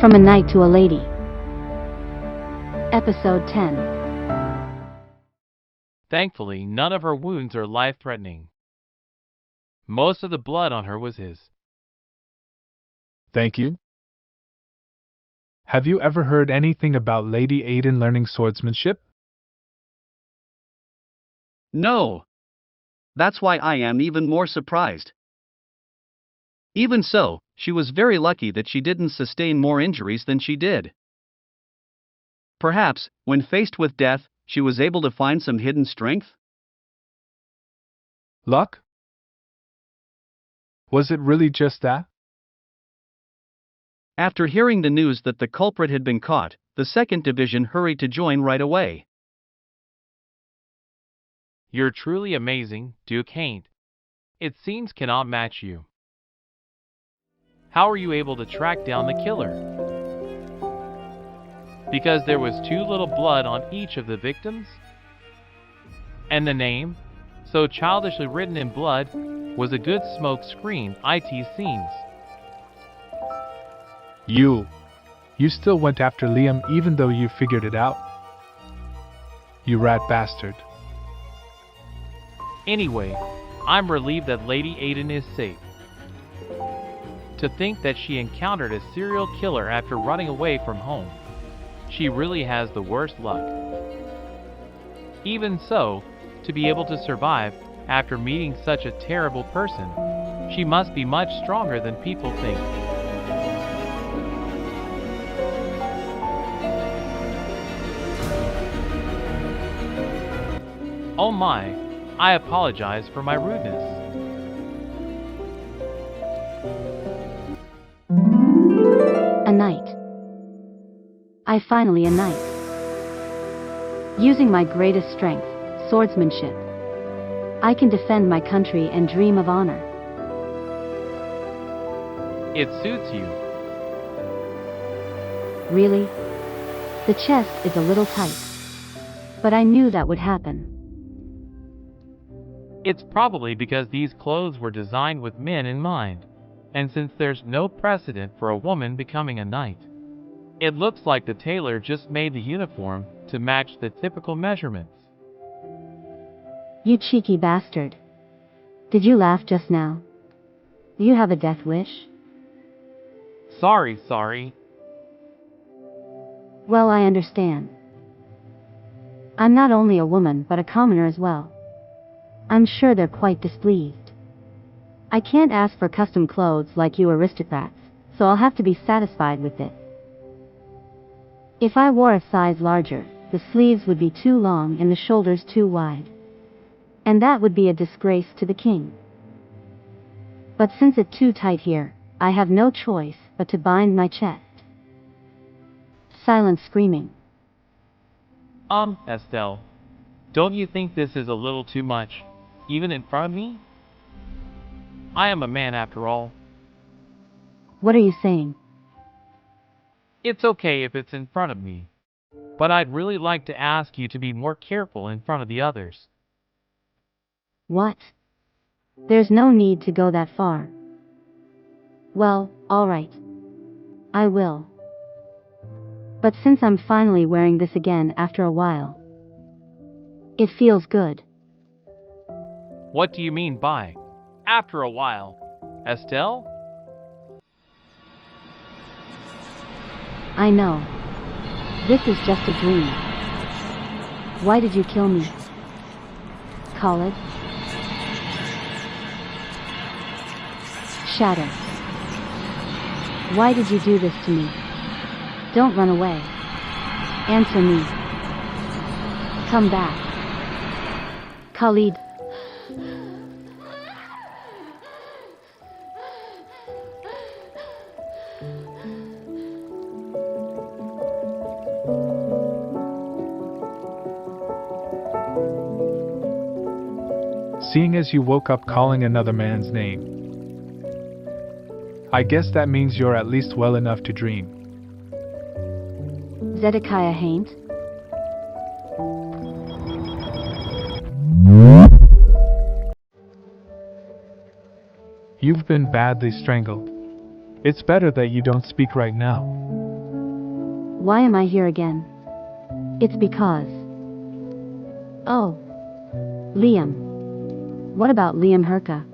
From a Knight to a Lady. Episode 10. Thankfully, none of her wounds are life-threatening. Most of the blood on her was his. Thank you. Have you ever heard anything about Lady Aiden learning swordsmanship? No. That's why I am even more surprised. Even so, she was very lucky that she didn't sustain more injuries than she did. Perhaps, when faced with death, she was able to find some hidden strength? Luck? Was it really just that? After hearing the news that the culprit had been caught, the second division hurried to join right away. You're truly amazing, Duke Haint. Its scenes cannot match you. How were you able to track down the killer? Because there was too little blood on each of the victims? And the name, so childishly written in blood, was a good smoke screen, IT scenes. You still went after Liam even though you figured it out? You rat bastard. Anyway, I'm relieved that Lady Aiden is safe. To think that she encountered a serial killer after running away from home. She really has the worst luck. Even so, to be able to survive after meeting such a terrible person, she must be much stronger than people think. Oh my, I apologize for my rudeness. A knight. I finally a knight. Using my greatest strength, swordsmanship, I can defend my country and dream of honor. It suits you. Really? The chest is a little tight. But I knew that would happen. It's probably because these clothes were designed with men in mind, and since there's no precedent for a woman becoming a knight, it looks like the tailor just made the uniform to match the typical measurements. You cheeky bastard. Did you laugh just now? Do you have a death wish? Sorry. Well, I understand. I'm not only a woman but a commoner as well. I'm sure they're quite displeased. I can't ask for custom clothes like you aristocrats, so I'll have to be satisfied with it. If I wore a size larger, the sleeves would be too long and the shoulders too wide. And that would be a disgrace to the king. But since it's too tight here, I have no choice but to bind my chest. Silent screaming. Estelle, don't you think this is a little too much, even in front of me? I am a man after all. What are you saying? It's okay if it's in front of me, but I'd really like to ask you to be more careful in front of the others. What? There's no need to go that far. Well, alright. I will. But since I'm finally wearing this again after a while, it feels good. What do you mean by, after a while, Estelle? I know. This is just a dream. Why did you kill me? Khalid? Shatter. Why did you do this to me? Don't run away. Answer me. Come back. Khalid. Seeing as you woke up calling another man's name, I guess that means you're at least well enough to dream. Zedekiah Haint? You've been badly strangled. It's better that you don't speak right now. Why am I here again? It's because... Oh. Liam. What about Liam Hirka?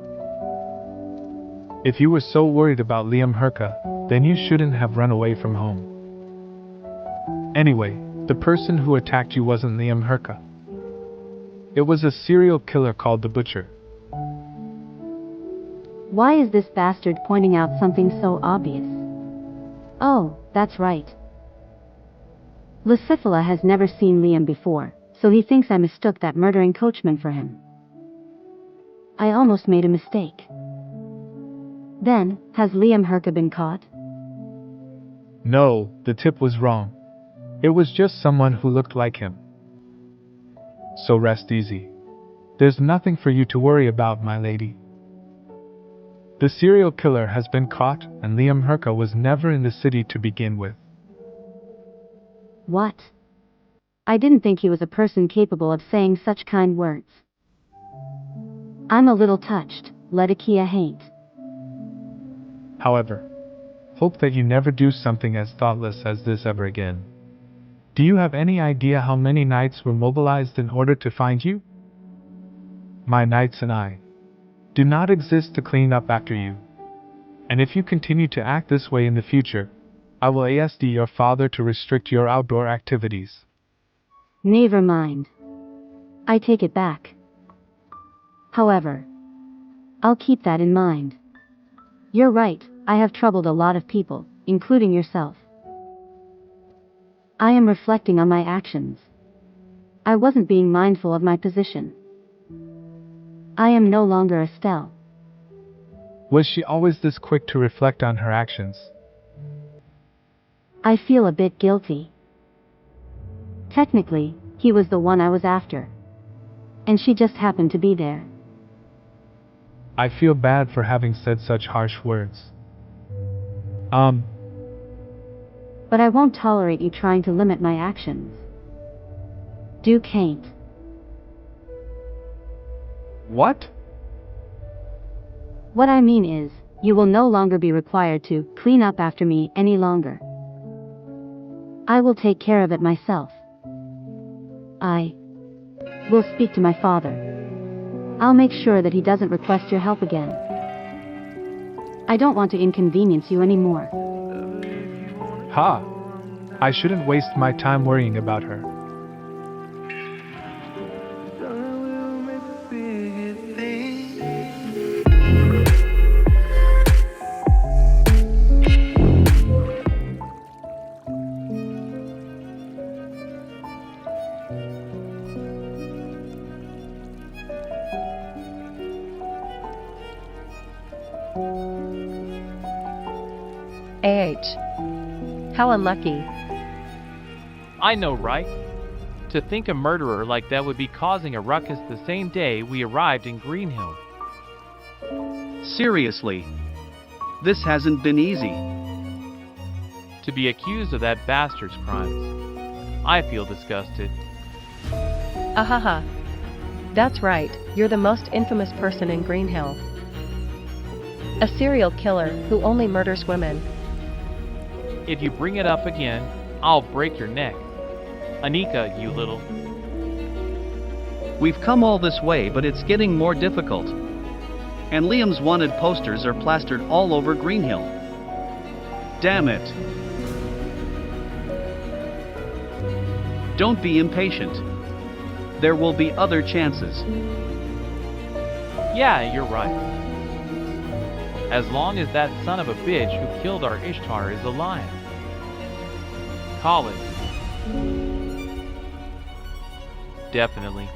If you were so worried about Liam Hirka, then you shouldn't have run away from home. Anyway, the person who attacked you wasn't Liam Hirka. It was a serial killer called the Butcher. Why is this bastard pointing out something so obvious? Oh, that's right. Lucifela has never seen Liam before, so he thinks I mistook that murdering coachman for him. I almost made a mistake. Then, has Liam Hirka been caught? No, the tip was wrong. It was just someone who looked like him. So rest easy. There's nothing for you to worry about, my lady. The serial killer has been caught, and Liam Hirka was never in the city to begin with. What? I didn't think he was a person capable of saying such kind words. I'm a little touched, Leticia hain't. However, hope that you never do something as thoughtless as this ever again. Do you have any idea how many knights were mobilized in order to find you? My knights and I do not exist to clean up after you. And if you continue to act this way in the future, I will ask your father to restrict your outdoor activities. Never mind. I take it back. However, I'll keep that in mind. You're right, I have troubled a lot of people, including yourself. I am reflecting on my actions. I wasn't being mindful of my position. I am no longer Estelle. Was she always this quick to reflect on her actions? I feel a bit guilty. Technically, he was the one I was after. And she just happened to be there. I feel bad for having said such harsh words. But I won't tolerate you trying to limit my actions. Duke can't. What? What I mean is, you will no longer be required to clean up after me any longer. I will take care of it myself. I will speak to my father. I'll make sure that he doesn't request your help again. I don't want to inconvenience you anymore. Ha! I shouldn't waste my time worrying about her. How unlucky. I know, right? To think a murderer like that would be causing a ruckus the same day we arrived in Greenhill. Seriously. This hasn't been easy. To be accused of that bastard's crimes. I feel disgusted. Ahaha. That's right, you're the most infamous person in Greenhill. A serial killer who only murders women. If you bring it up again, I'll break your neck. Anika, you little... We've come all this way, but it's getting more difficult. And Liam's wanted posters are plastered all over Greenhill. Damn it. Don't be impatient. There will be other chances. Yeah, you're right. As long as that son of a bitch who killed our Ishtar is alive. Call it. Definitely.